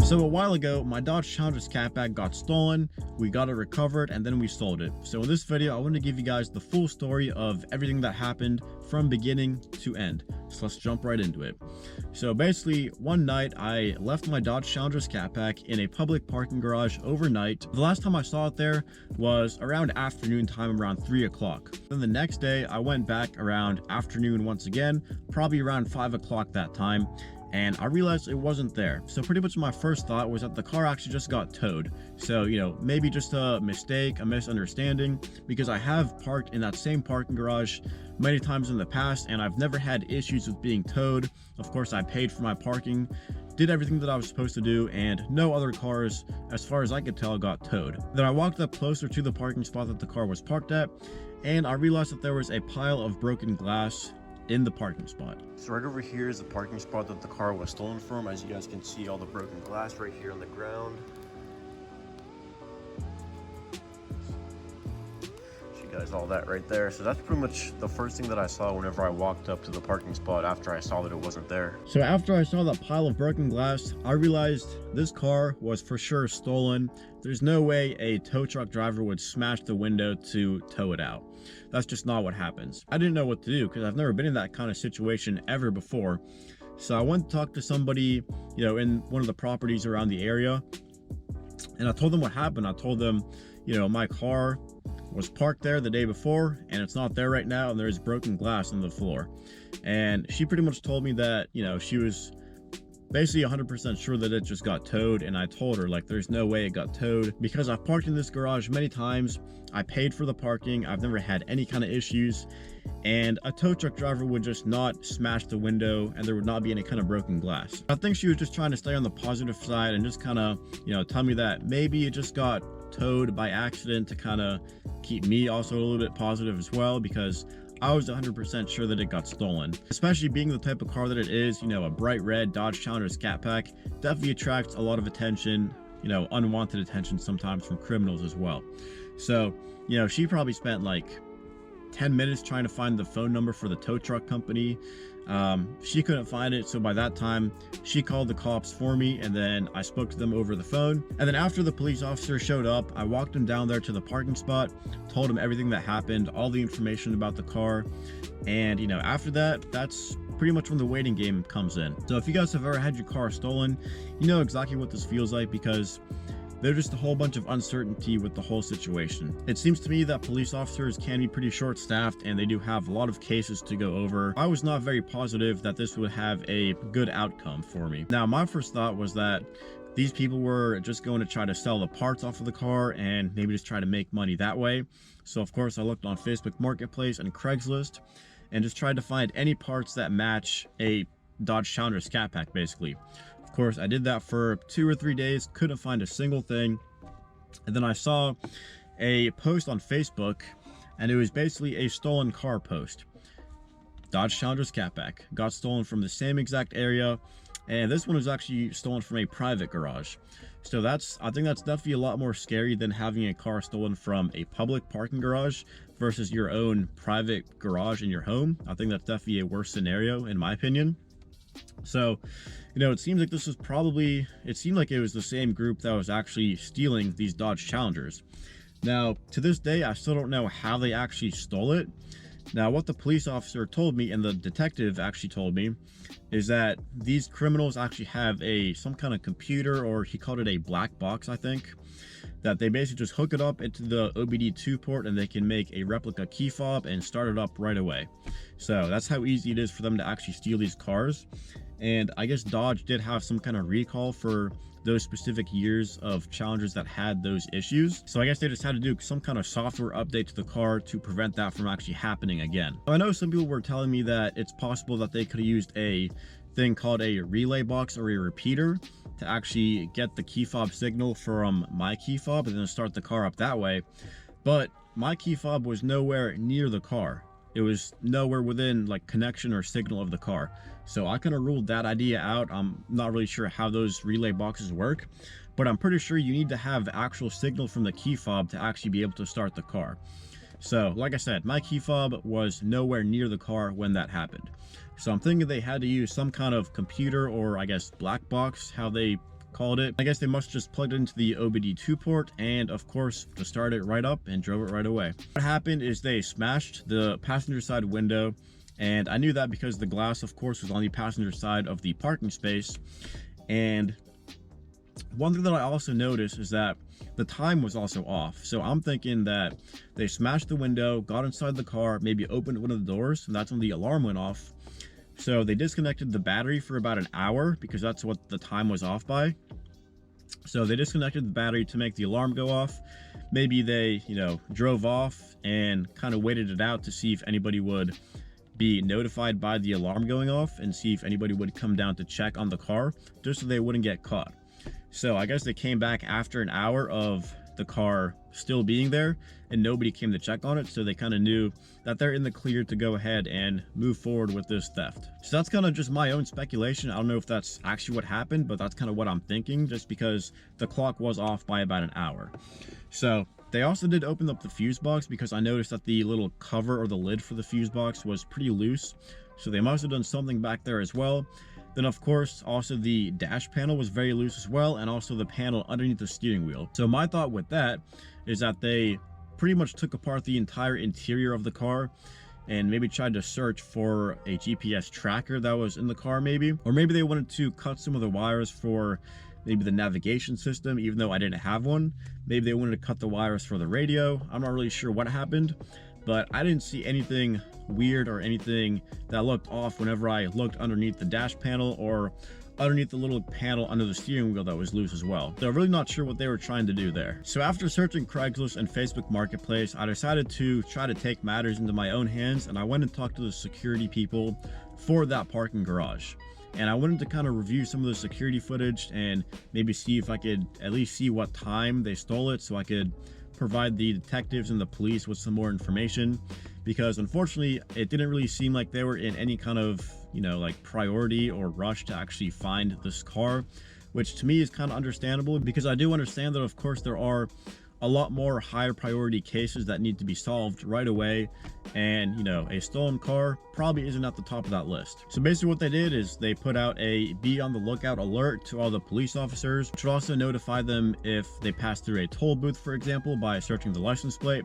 So a while ago, my Dodge Challenger ScatPack got stolen, we got it recovered, and then we sold it. So in this video, I want to give you guys the full story of everything that happened from beginning to end. So let's jump right into it. So basically, one night, I left my Dodge Challenger ScatPack in a public parking garage overnight. The last time I saw it there was around afternoon time, around 3 o'clock. Then the next day, I went back around afternoon once again, probably around 5 o'clock that time, and I realized it wasn't there. So pretty much my first thought was that the car actually just got towed. So, maybe just a mistake, a misunderstanding, because I have parked in that same parking garage many times in the past, and I've never had issues with being towed. Of course, I paid for my parking, did everything that I was supposed to do, and no other cars, as far as I could tell, got towed. Then I walked up closer to the parking spot that the car was parked at, and I realized that there was a pile of broken glass in the parking spot. So right over here is the parking spot that the car was stolen from. As you guys can see, all the broken glass right here on the ground. Show you guys all that right there. So that's pretty much the first thing that I saw whenever I walked up to the parking spot after I saw that it wasn't there. So after I saw that pile of broken glass, I realized this car was for sure stolen. There's no way a tow truck driver would smash the window to tow it out. That's just not what happens. I didn't know what to do because I've never been in that kind of situation ever before. So I went to talk to somebody, in one of the properties around the area, and I told them what happened. I told them, my car was parked there the day before and it's not there right now, and there's broken glass on the floor. And she pretty much told me that, she was basically 100% sure that it just got towed. And I told her, like, there's no way it got towed because I've parked in this garage many times. I paid for the parking. I've never had any kind of issues, and a tow truck driver would just not smash the window and there would not be any kind of broken glass. I think she was just trying to stay on the positive side and just kind of, tell me that maybe it just got towed by accident to kind of keep me also a little bit positive as well, because I was 100% sure that it got stolen. Especially being the type of car that it is, a bright red Dodge Challenger ScatPack definitely attracts a lot of attention, unwanted attention sometimes from criminals as well. So, she probably spent like 10 minutes trying to find the phone number for the tow truck company. She couldn't find it, so by that time she called the cops for me, and then I spoke to them over the phone. And then after the police officer showed up, I walked him down there to the parking spot, told him everything that happened, all the information about the car, and after that, that's pretty much when the waiting game comes in. So if you guys have ever had your car stolen, you know exactly what this feels like, because there's just a whole bunch of uncertainty with the whole situation. It seems to me that police officers can be pretty short-staffed, and they do have a lot of cases to go over. I was not very positive that this would have a good outcome for me. Now, my first thought was that these people were just going to try to sell the parts off of the car and maybe just try to make money that way. So of course I looked on Facebook Marketplace and Craigslist and just tried to find any parts that match a Dodge Challenger ScatPack basically. Of course, I did that for 2 or 3 days, couldn't find a single thing. And then I saw a post on Facebook, and it was basically a stolen car post. Dodge Challenger ScatPack got stolen from the same exact area, and this one was actually stolen from a private garage. So I think that's definitely a lot more scary than having a car stolen from a public parking garage versus your own private garage in your home. I think that's definitely a worse scenario in my opinion. So, it seems like it seemed like it was the same group that was actually stealing these Dodge Challengers. Now, to this day, I still don't know how they actually stole it. Now, what the police officer told me, and the detective actually told me, is that these criminals actually have some kind of computer, or he called it a black box, I think, that they basically just hook it up into the OBD2 port and they can make a replica key fob and start it up right away. So that's how easy it is for them to actually steal these cars. And I guess Dodge did have some kind of recall for those specific years of Challengers that had those issues. So I guess they just had to do some kind of software update to the car to prevent that from actually happening again. I know some people were telling me that it's possible that they could have used a thing called a relay box or a repeater to actually get the key fob signal from my key fob and then start the car up that way. But my key fob was nowhere near the car. It was nowhere within like connection or signal of the car. So I kind of ruled that idea out. I'm not really sure how those relay boxes work, but I'm pretty sure you need to have actual signal from the key fob to actually be able to start the car. So like I said, my key fob was nowhere near the car when that happened. So I'm thinking they had to use some kind of computer, or I guess black box, how they called it. I guess they must just plugged it into the OBD2 port and of course just started it right up and drove it right away. What happened is they smashed the passenger side window, and I knew that because the glass of course was on the passenger side of the parking space. And one thing that I also noticed is that the time was also off. So I'm thinking that they smashed the window, got inside the car, maybe opened one of the doors, and that's when the alarm went off. So they disconnected the battery for about an hour because that's what the time was off by. So they disconnected the battery to make the alarm go off. Maybe they, drove off and kind of waited it out to see if anybody would be notified by the alarm going off and see if anybody would come down to check on the car just so they wouldn't get caught. So I guess they came back after an hour of the car still being there and nobody came to check on it, so they kind of knew that they're in the clear to go ahead and move forward with this theft. So that's kind of just my own speculation. I don't know if that's actually what happened, but that's kind of what I'm thinking, just because the clock was off by about an hour. So they also did open up the fuse box because I noticed that the little cover or the lid for the fuse box was pretty loose, so they must have done something back there as well. Then of course also the dash panel was very loose as well, and also the panel underneath the steering wheel. So my thought with that is that they pretty much took apart the entire interior of the car and maybe tried to search for a GPS tracker that was in the car maybe. Or maybe they wanted to cut some of the wires for maybe the navigation system, even though I didn't have one. Maybe they wanted to cut the wires for the radio. I'm not really sure what happened, but I didn't see anything weird or anything that looked off whenever I looked underneath the dash panel or underneath the little panel under the steering wheel that was loose as well. So I'm really not sure what they were trying to do there. So after searching Craigslist and Facebook Marketplace, I decided to try to take matters into my own hands, and I went and talked to the security people for that parking garage. And I wanted to kind of review some of the security footage and maybe see if I could at least see what time they stole it, so I could provide the detectives and the police with some more information, because unfortunately it didn't really seem like they were in any kind of like priority or rush to actually find this car, which to me is kind of understandable, because I do understand that of course there are a lot more higher priority cases that need to be solved right away, and a stolen car probably isn't at the top of that list. So basically what they did is they put out a be on the lookout alert to all the police officers, which would also notify them if they pass through a toll booth, for example, by searching the license plate.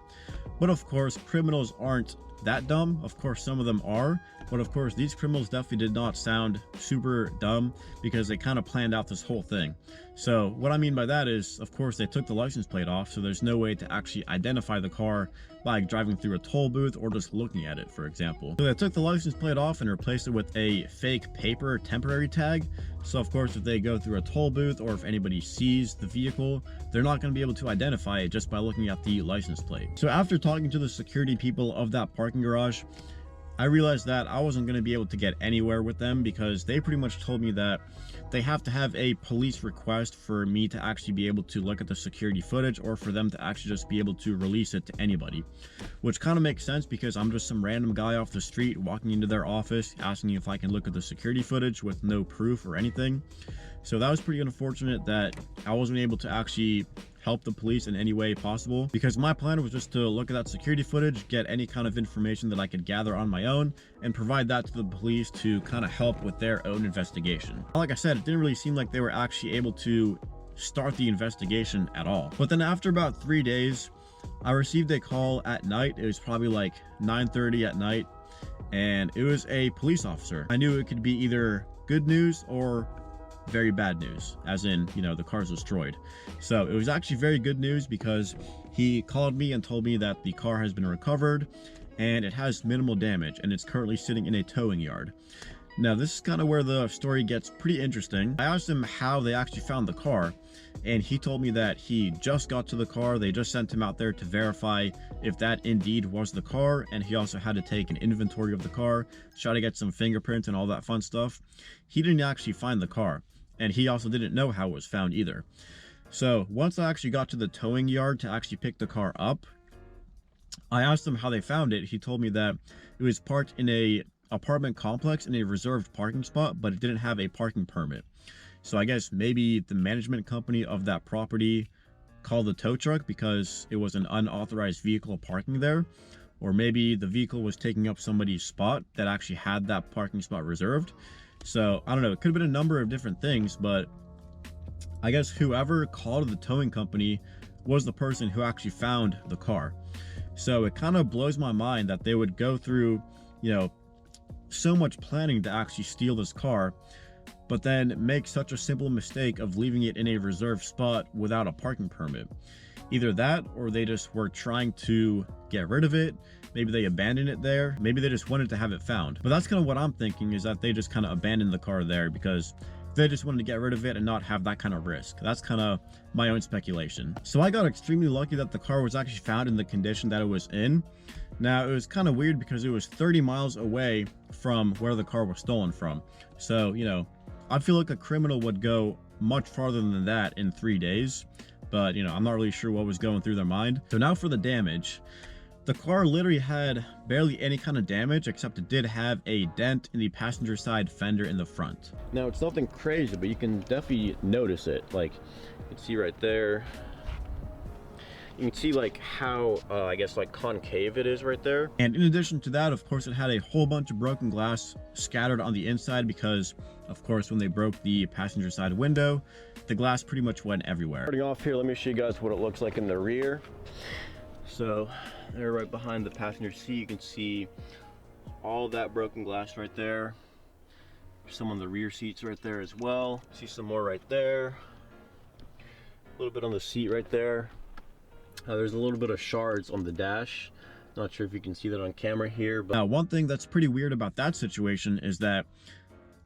But of course criminals aren't that dumb. Of course some of them are, but of course these criminals definitely did not sound super dumb, because they kind of planned out this whole thing. So what I mean by that is, of course, they took the license plate off, so there's no way to actually identify the car by driving through a toll booth or just looking at it, for example. So they took the license plate off and replaced it with a fake paper temporary tag. So of course if they go through a toll booth or if anybody sees the vehicle, they're not going to be able to identify it just by looking at the license plate. So after talking to the security people of that parking garage, I realized that I wasn't going to be able to get anywhere with them, because they pretty much told me that they have to have a police request for me to actually be able to look at the security footage, or for them to actually just be able to release it to anybody, which kind of makes sense because I'm just some random guy off the street walking into their office asking if I can look at the security footage with no proof or anything. So that was pretty unfortunate that I wasn't able to actually help the police in any way possible, because my plan was just to look at that security footage, get any kind of information that I could gather on my own, and provide that to the police to kind of help with their own investigation. Like I said, it didn't really seem like they were actually able to start the investigation at all. But then after about 3 days, I received a call at night. It was probably like 9:30 at night, and it was a police officer. I knew it could be either good news or very bad news, as in the car's destroyed. So it was actually very good news, because he called me and told me that the car has been recovered and it has minimal damage and it's currently sitting in a towing yard. Now this is kind of where the story gets pretty interesting. I asked him how they actually found the car, and he told me that he just got to the car. They just sent him out there to verify if that indeed was the car, and he also had to take an inventory of the car, try to get some fingerprints and all that fun stuff. He didn't actually find the car, and he also didn't know how it was found either. So once I actually got to the towing yard to actually pick the car up, I asked him how they found it. He told me that it was parked in a apartment complex in a reserved parking spot, but it didn't have a parking permit. So I guess maybe the management company of that property called the tow truck because it was an unauthorized vehicle parking there, or maybe the vehicle was taking up somebody's spot that actually had that parking spot reserved. So I don't know, it could have been a number of different things, but I guess whoever called the towing company was the person who actually found the car. So it kind of blows my mind that they would go through, so much planning to actually steal this car, but then make such a simple mistake of leaving it in a reserved spot without a parking permit. Either that, or they just were trying to get rid of it. Maybe they abandoned it there. Maybe they just wanted to have it found. But that's kind of what I'm thinking, is that they just kind of abandoned the car there because they just wanted to get rid of it and not have that kind of risk. That's kind of my own speculation. So I got extremely lucky that the car was actually found in the condition that it was in. Now, it was kind of weird because it was 30 miles away from where the car was stolen from. So, I feel like a criminal would go much farther than that in 3 days. But, I'm not really sure what was going through their mind. So now for the damage. The car literally had barely any kind of damage, except it did have a dent in the passenger side fender in the front. Now, it's nothing crazy, but you can definitely notice it. Like, you can see right there. You can see like how, I guess, like concave it is right there. And in addition to that, of course, it had a whole bunch of broken glass scattered on the inside because, of course, when they broke the passenger side window, the glass pretty much went everywhere. Starting off here, let me show you guys what it looks like in the rear. So there, right behind the passenger seat, you can see all that broken glass right there. Some on the rear seats right there as well. See some more right there. A little bit on the seat right there. There's a little bit of shards on the dash. Not sure if you can see that on camera here. But now, one thing that's pretty weird about that situation is that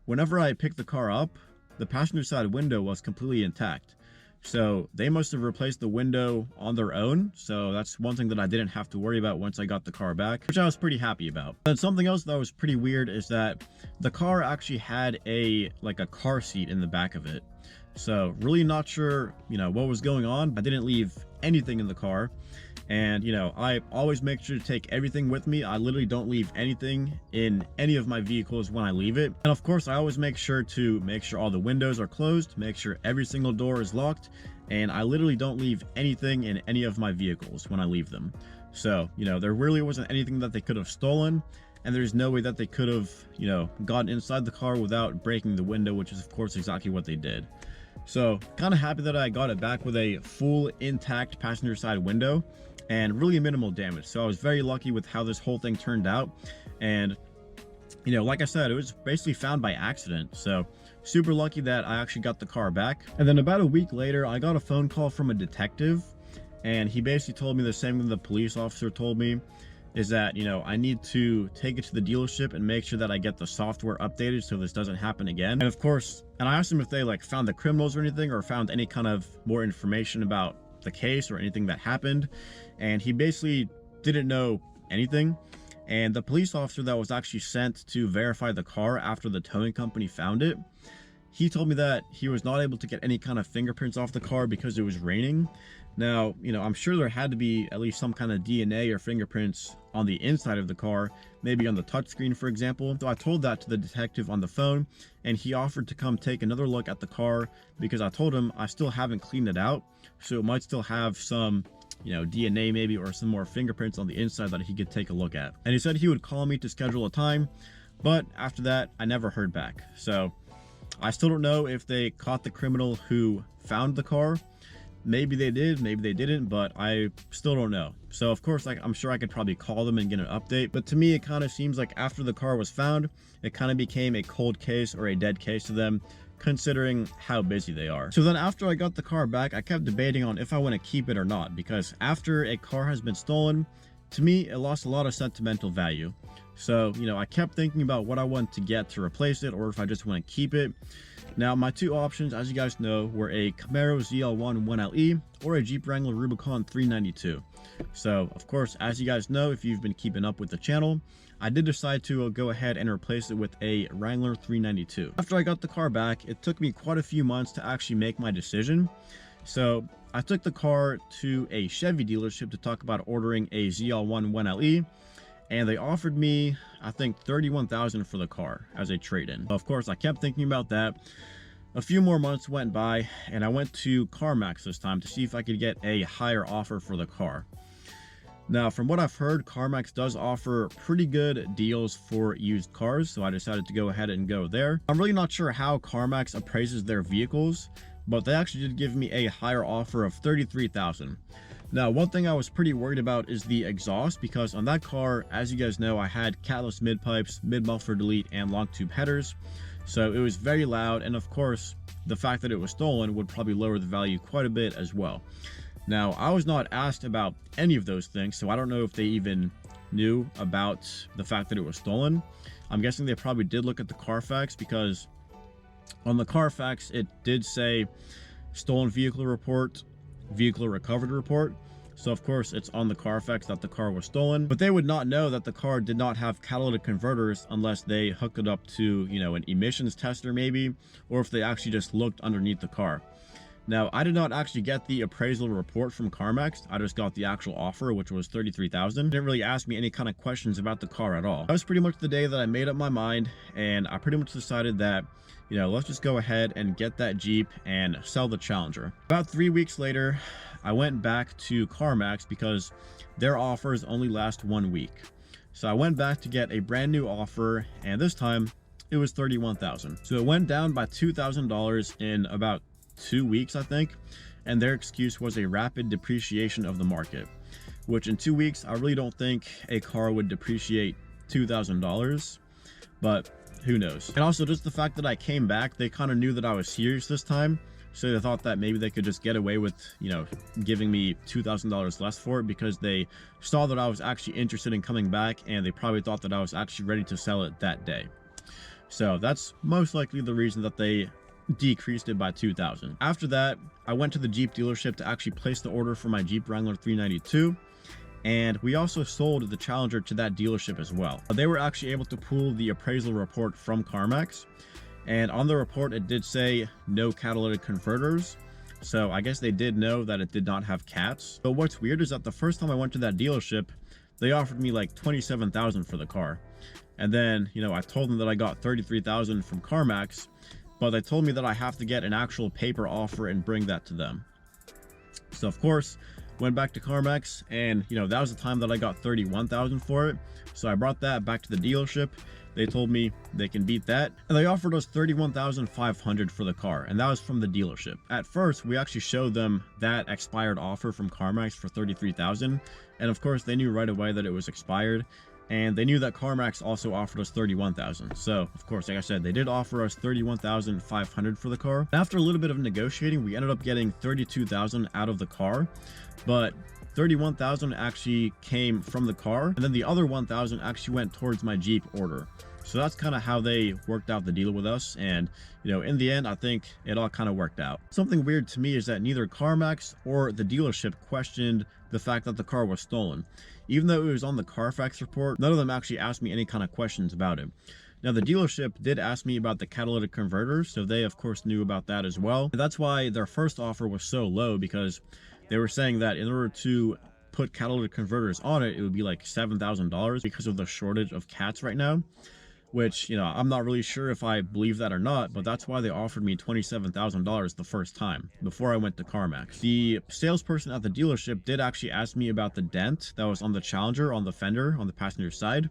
whenever I picked the car up, the passenger side window was completely intact. So they must have replaced the window on their own. So that's one thing that I didn't have to worry about once I got the car back, which I was pretty happy about. And something else that was pretty weird is that the car actually had a car seat in the back of it. So really not sure, what was going on. I didn't leave anything in the car. And, I always make sure to take everything with me. I literally don't leave anything in any of my vehicles when I leave it. And of course, I always make sure all the windows are closed, make sure every single door is locked. And I literally don't leave anything in any of my vehicles when I leave them. So, there really wasn't anything that they could have stolen. And there's no way that they could have, gotten inside the car without breaking the window, which is of course exactly what they did. So kind of happy that I got it back with a full intact passenger side window and really minimal damage. So I was very lucky with how this whole thing turned out. And, like I said, it was basically found by accident. So super lucky that I actually got the car back. And then about a week later, I got a phone call from a detective, and he basically told me the same thing the police officer told me, is that, I need to take it to the dealership and make sure that I get the software updated so this doesn't happen again. And of course, and I asked him if they found the criminals or anything, or found any kind of more information about the case or anything that happened. And he basically didn't know anything. And the police officer that was actually sent to verify the car after the towing company found it, he told me that he was not able to get any kind of fingerprints off the car because it was raining. Now, I'm sure there had to be at least some kind of DNA or fingerprints on the inside of the car, maybe on the touchscreen, for example. So I told that to the detective on the phone, and he offered to come take another look at the car because I told him I still haven't cleaned it out, so it might still have some, DNA maybe, or some more fingerprints on the inside that he could take a look at. And he said he would call me to schedule a time, but after that, I never heard back. So I still don't know if they caught the criminal who found the car. Maybe they did, maybe they didn't, but I still don't know. So of course, I'm sure I could probably call them and get an update. But to me, it kind of seems like after the car was found, it kind of became a cold case or a dead case to them, considering how busy they are. So then after I got the car back, I kept debating on if I want to keep it or not, because after a car has been stolen, to me, it lost a lot of sentimental value. So, I kept thinking about what I want to get to replace it, or if I just want to keep it. Now, my two options, as you guys know, were a Camaro ZL1 1LE or a Jeep Wrangler Rubicon 392. So, of course, as you guys know, if you've been keeping up with the channel, I did decide to go ahead and replace it with a Wrangler 392. After I got the car back, it took me quite a few months to actually make my decision. So I took the car to a Chevy dealership to talk about ordering a ZL1 1LE, and they offered me, I think, $31,000 for the car as a trade-in. Of course, I kept thinking about that. A few more months went by, and I went to CarMax this time to see if I could get a higher offer for the car. Now, from what I've heard, CarMax does offer pretty good deals for used cars, so I decided to go ahead and go there. I'm really not sure how CarMax appraises their vehicles, but they actually did give me a higher offer of $33,000. Now, one thing I was pretty worried about is the exhaust, because on that car, as you guys know, I had catless mid pipes, mid muffler delete, and long tube headers. So it was very loud, and of course, the fact that it was stolen would probably lower the value quite a bit as well. Now, I was not asked about any of those things, so I don't know if they even knew about the fact that it was stolen. I'm guessing they probably did look at the Carfax, because on the Carfax, it did say stolen vehicle report, vehicle recovered report. So of course it's on the Carfax that the car was stolen, but they would not know that the car did not have catalytic converters unless they hooked it up to, you know, an emissions tester maybe, or if they actually just looked underneath the car. Now, I did not actually get the appraisal report from CarMax. I just got the actual offer, which was $33,000. Didn't really ask me any kind of questions about the car at all. That was pretty much the day that I made up my mind, and I pretty much decided that, you know, let's just go ahead and get that Jeep and sell the Challenger. About 3 weeks later, I went back to CarMax because their offers only last 1 week. So I went back to get a brand new offer, and this time it was $31,000. So it went down by $2,000 in about 2 weeks, I think. And their excuse was a rapid depreciation of the market, which in 2 weeks, I really don't think a car would depreciate $2,000, but who knows? And also just the fact that I came back, they kind of knew that I was serious this time. So they thought that maybe they could just get away with, you know, giving me $2,000 less for it, because they saw that I was actually interested in coming back, and they probably thought that I was actually ready to sell it that day. So that's most likely the reason that they decreased it by $2,000. After that, I went to the Jeep dealership to actually place the order for my Jeep Wrangler 392. And we also sold the Challenger to that dealership as well. They were actually able to pull the appraisal report from CarMax. And on the report, it did say no catalytic converters. So I guess they did know that it did not have cats. But what's weird is that the first time I went to that dealership, they offered me like $27,000 for the car. And then, you know, I told them that I got $33,000 from CarMax, but they told me that I have to get an actual paper offer and bring that to them. So of course, went back to CarMax, and you know, that was the time that I got $31,000 for it. So I brought that back to the dealership. They told me they can beat that, and they offered us $31,500 for the car, and that was from the dealership. At first, we actually showed them that expired offer from CarMax for $33,000, and of course, they knew right away that it was expired, and they knew that CarMax also offered us $31,000. So of course, like I said, they did offer us $31,500 for the car. After a little bit of negotiating, we ended up getting $32,000 out of the car, but $31,000 actually came from the car, and then the other $1,000 actually went towards my Jeep order. So that's kind of how they worked out the deal with us, and you know, in the end, I think it all kind of worked out. Something weird to me is that neither CarMax or the dealership questioned the fact that the car was stolen. Even though it was on the Carfax report, none of them actually asked me any kind of questions about it. Now, the dealership did ask me about the catalytic converters, so they of course knew about that as well. And that's why their first offer was so low, because they were saying that in order to put catalytic converters on it, it would be like $7,000 because of the shortage of cats right now. Which, you know, I'm not really sure if I believe that or not, but that's why they offered me $27,000 the first time, before I went to CarMax. The salesperson at the dealership did actually ask me about the dent that was on the Challenger, on the fender, on the passenger side.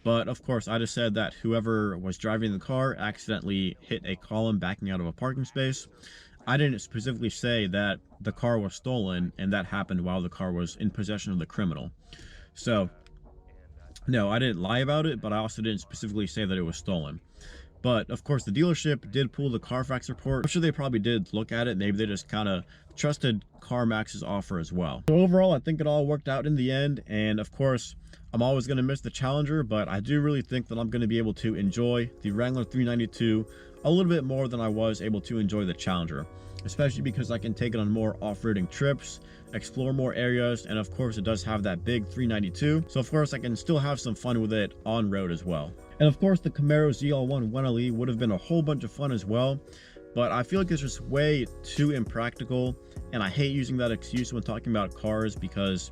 But of course, I just said that whoever was driving the car accidentally hit a column backing out of a parking space. I didn't specifically say that the car was stolen, and that happened while the car was in possession of the criminal. So no, I didn't lie about it, but I also didn't specifically say that it was stolen. But of course, the dealership did pull the Carfax report. I'm sure they probably did look at it. Maybe they just kind of trusted CarMax's offer as well. So overall, I think it all worked out in the end. And of course, I'm always going to miss the Challenger, but I do really think that I'm going to be able to enjoy the Wrangler 392 a little bit more than I was able to enjoy the Challenger, especially because I can take it on more off-roading trips, explore more areas, and of course it does have that big 392, so of course I can still have some fun with it on road as well. And of course the Camaro ZL1 1LE would have been a whole bunch of fun as well, but I feel like it's just way too impractical, and I hate using that excuse when talking about cars because,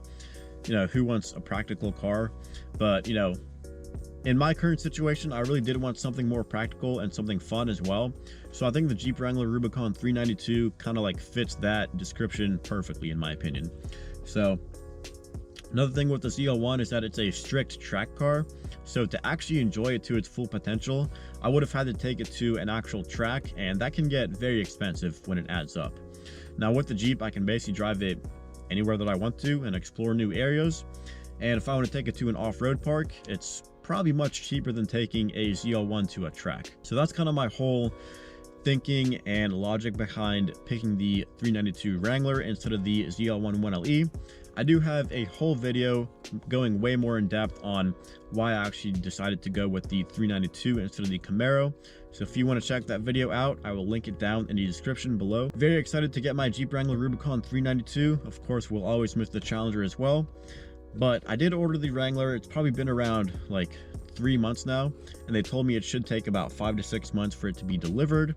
you know, who wants a practical car? But you know, in my current situation, I really did want something more practical and something fun as well. So I think the Jeep Wrangler Rubicon 392 kind of like fits that description perfectly, in my opinion. So Another thing with the ZL1 is that it's a strict track car, so to actually enjoy it to its full potential, I would have had to take it to an actual track, and that can get very expensive when it adds up. Now with the Jeep, I can basically drive it anywhere that I want to and explore new areas, and if I want to take it to an off-road park, it's probably much cheaper than taking a ZL1 to a track. So that's kind of my whole thinking and logic behind picking the 392 Wrangler instead of the ZL1 1LE. I do have a whole video going way more in depth on why I actually decided to go with the 392 instead of the Camaro. So if you want to check that video out, I will link it down in the description below. Very excited to get my Jeep Wrangler Rubicon 392. Of course, we'll always miss the Challenger as well. But I did order the Wrangler. It's probably been around like 3 months now, and they told me it should take about 5 to 6 months for it to be delivered.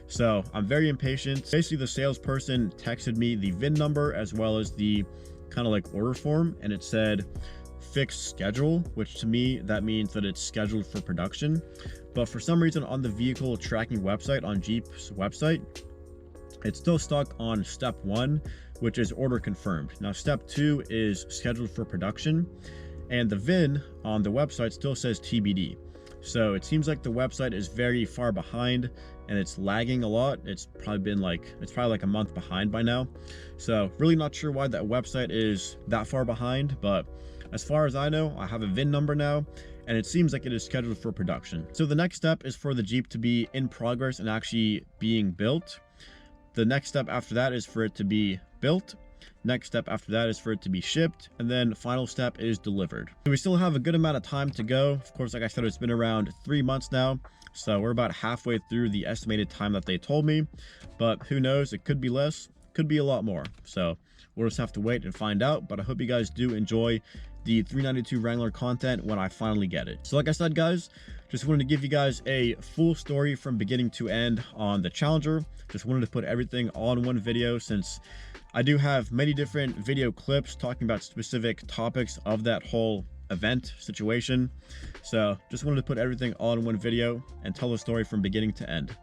So I'm very impatient. Basically, the salesperson texted me the VIN number as well as the kind of like order form, and it said fixed schedule, which to me that means that it's scheduled for production. But for some reason on the vehicle tracking website, on Jeep's website, it's still stuck on step 1, which is order confirmed. Now step 2 is scheduled for production, and the VIN on the website still says TBD. So it seems like the website is very far behind and it's lagging a lot. It's probably like a month behind by now. So really not sure why that website is that far behind, but as far as I know, I have a VIN number now, and it seems like it is scheduled for production. So the next step is for the Jeep to be in progress and actually being built. The next step after that is for it to be built. Next step after that is for it to be shipped, and then final step is delivered. So we still have a good amount of time to go. Of course, like I said, it's been around 3 months now, so we're about halfway through the estimated time that they told me, but who knows, it could be less, could be a lot more. So we'll just have to wait and find out. But I hope you guys do enjoy the 392 Wrangler content when I finally get it. So like I said, guys, just wanted to give you guys a full story from beginning to end on the Challenger. Just wanted to put everything all in one video, since I do have many different video clips talking about specific topics of that whole event situation. So just wanted to put everything all in one video and tell the story from beginning to end.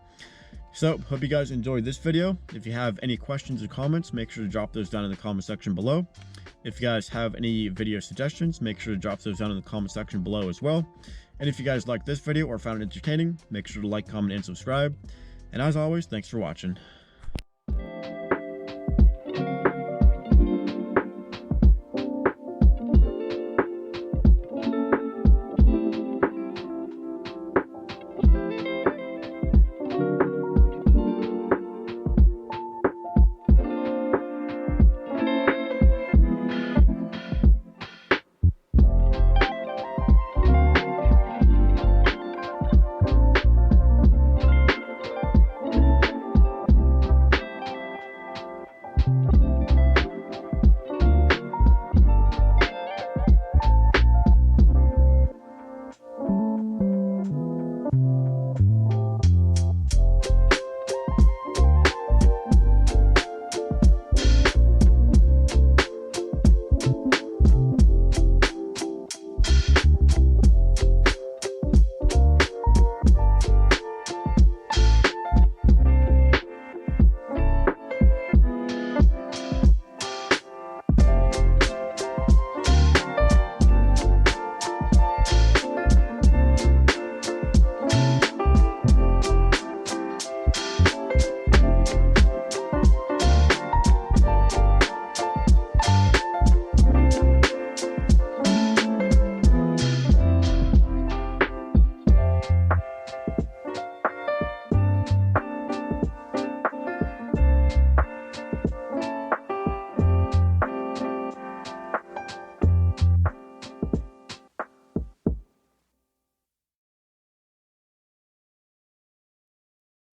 So hope you guys enjoyed this video. If you have any questions or comments, make sure to drop those down in the comment section below. If you guys have any video suggestions, make sure to drop those down in the comment section below as well. And if you guys liked this video or found it entertaining, make sure to like, comment, and subscribe. And as always, thanks for watching.